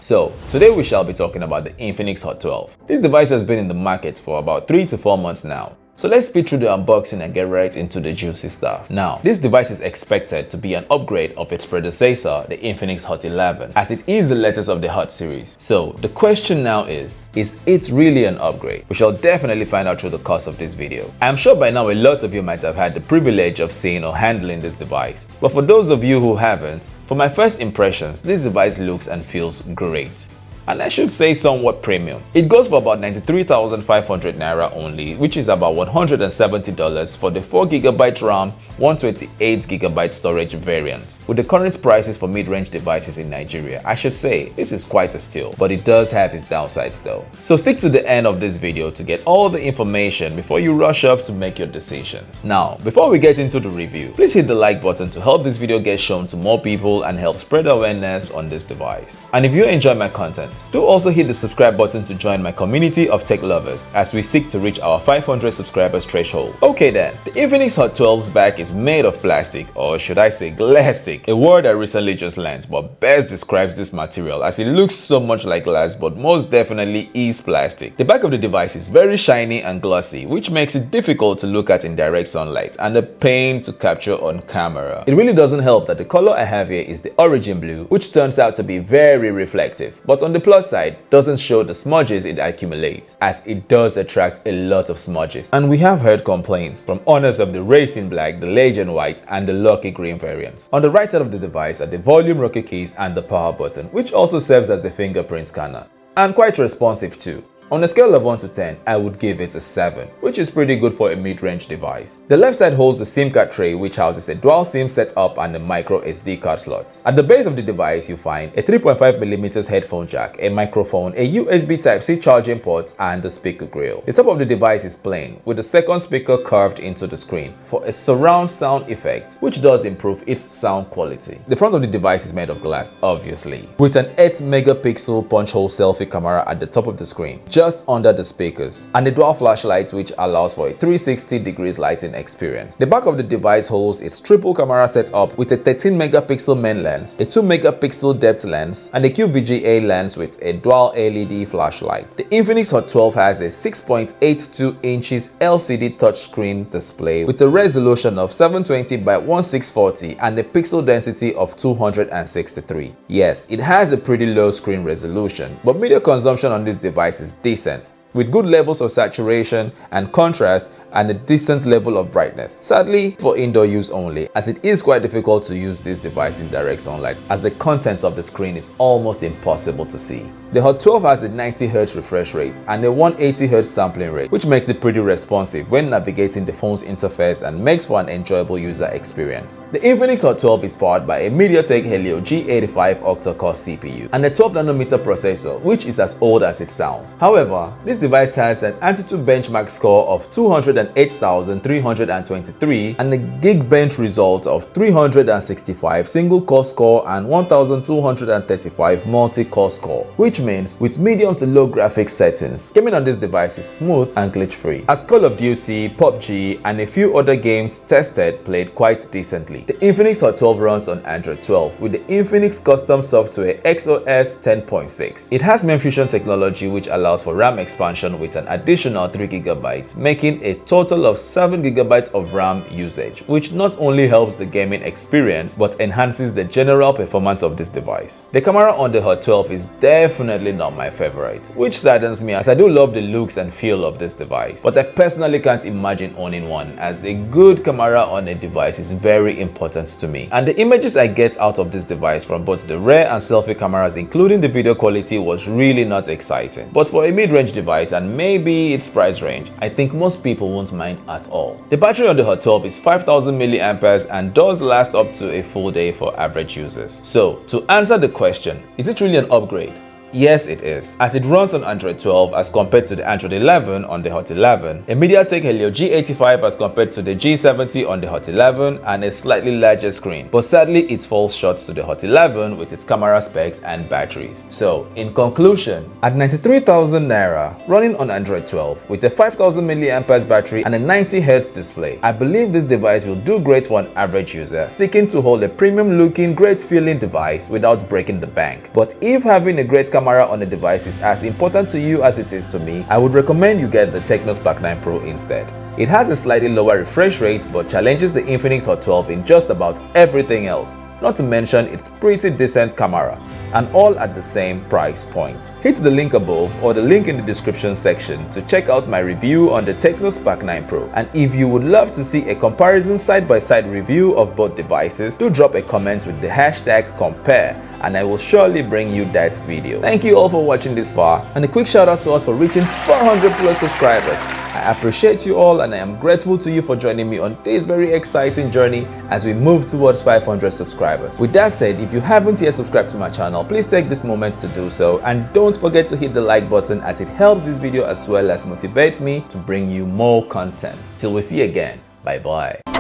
So, today we shall be talking about the Infinix Hot 12. This device has been in the market for about 3 to 4 months now. So let's speed through the unboxing and get right into the juicy stuff. Now, this device is expected to be an upgrade of its predecessor, the Infinix Hot 11, as it is the latest of the Hot series. So the question now is it really an upgrade? We shall definitely find out through the course of this video. I'm sure by now a lot of you might have had the privilege of seeing or handling this device. But for those of you who haven't, for my first impressions, this device looks and feels great. And I should say somewhat premium. It goes for about 93,500 naira only, which is about $170 for the 4GB RAM, 128GB storage variant. With the current prices for mid-range devices in Nigeria, I should say this is quite a steal, but it does have its downsides though. So stick to the end of this video to get all the information before you rush off to make your decisions. Now, before we get into the review, please hit the like button to help this video get shown to more people and help spread awareness on this device. And if you enjoy my content, do also hit the subscribe button to join my community of tech lovers as we seek to reach our 500 subscribers threshold. Okay then, the Infinix Hot 12's back is made of plastic, or should I say glastic, a word I recently just learned but best describes this material as it looks so much like glass but most definitely is plastic. The back of the device is very shiny and glossy, which makes it difficult to look at in direct sunlight and a pain to capture on camera. It really doesn't help that the color I have here is the origin blue, which turns out to be very reflective, but on the plus side doesn't show the smudges it accumulates, as it does attract a lot of smudges. And we have heard complaints from owners of the Racing Black, the Legend White and the Lucky Green variants. On the right side of the device are the volume rocker keys and the power button, which also serves as the fingerprint scanner, and quite responsive too. On a scale of 1 to 10, I would give it a 7, which is pretty good for a mid-range device. The left side holds the SIM card tray, which houses a dual SIM setup and a micro SD card slot. At the base of the device, you find a 3.5mm headphone jack, a microphone, a USB Type-C charging port, and a speaker grill. The top of the device is plain, with the second speaker curved into the screen for a surround sound effect, which does improve its sound quality. The front of the device is made of glass, obviously, with an 8-megapixel punch-hole selfie camera at the top of the screen, just under the speakers, and a dual flashlight which allows for a 360 degrees lighting experience. The back of the device holds its triple camera setup with a 13-megapixel main lens, a 2-megapixel depth lens, and a QVGA lens with a dual LED flashlight. The Infinix Hot 12 has a 6.82 inches LCD touchscreen display with a resolution of 720 by 1640 and a pixel density of 263. Yes, it has a pretty low screen resolution, but media consumption on this device is decent, with good levels of saturation and contrast and a decent level of brightness. Sadly, for indoor use only, as it is quite difficult to use this device in direct sunlight as the content of the screen is almost impossible to see. The Hot 12 has a 90Hz refresh rate and a 180Hz sampling rate, which makes it pretty responsive when navigating the phone's interface and makes for an enjoyable user experience. The Infinix Hot 12 is powered by a MediaTek Helio G85 octa-core CPU and a 12nm processor, which is as old as it sounds. However, this device has an Antutu benchmark score of 208,323 and a Geekbench result of 365 single-core score and 1,235 multi-core score, which means with medium to low graphics settings, gaming on this device is smooth and glitch-free, as Call of Duty, PUBG, and a few other games tested played quite decently. The Infinix Hot 12 runs on Android 12 with the Infinix custom software XOS 10.6. It has MEMS technology, which allows for RAM expansion with an additional 3GB, making a total of 7GB of RAM usage, which not only helps the gaming experience but enhances the general performance of this device. The camera on the Hot 12 is definitely not my favorite, which saddens me as I do love the looks and feel of this device, but I personally can't imagine owning one, as a good camera on a device is very important to me, and the images I get out of this device from both the rear and selfie cameras, including the video quality, was really not exciting. But for a mid-range device and maybe its price range, I think most people won't mind at all. The battery on the Hot 12 is 5000 mAh and does last up to a full day for average users. So to answer the question, is it really an upgrade? Yes, it is, as it runs on Android 12 as compared to the Android 11 on the Hot 11, a MediaTek Helio G85 as compared to the G70 on the Hot 11, and a slightly larger screen. But sadly, it falls short to the Hot 11 with its camera specs and batteries. So, in conclusion, at 93,000 Naira, running on Android 12 with a 5000 mAh battery and a 90Hz display, I believe this device will do great for an average user seeking to hold a premium looking, great feeling device without breaking the bank. But if having a great camera on a device is as important to you as it is to me, I would recommend you get the Tecno Spark 9 Pro instead. It has a slightly lower refresh rate but challenges the Infinix Hot 12 in just about everything else, not to mention its pretty decent camera, and all at the same price point. Hit the link above or the link in the description section to check out my review on the Tecno Spark 9 Pro. And if you would love to see a comparison side-by-side review of both devices, do drop a comment with the hashtag compare and I will surely bring you that video. Thank you all for watching this far, and a quick shout out to us for reaching 400 plus subscribers. I appreciate you all and I am grateful to you for joining me on this very exciting journey as we move towards 500 subscribers. With that said, if you haven't yet subscribed to my channel, please take this moment to do so, and don't forget to hit the like button as it helps this video as well as motivates me to bring you more content. Till we see you again, bye bye.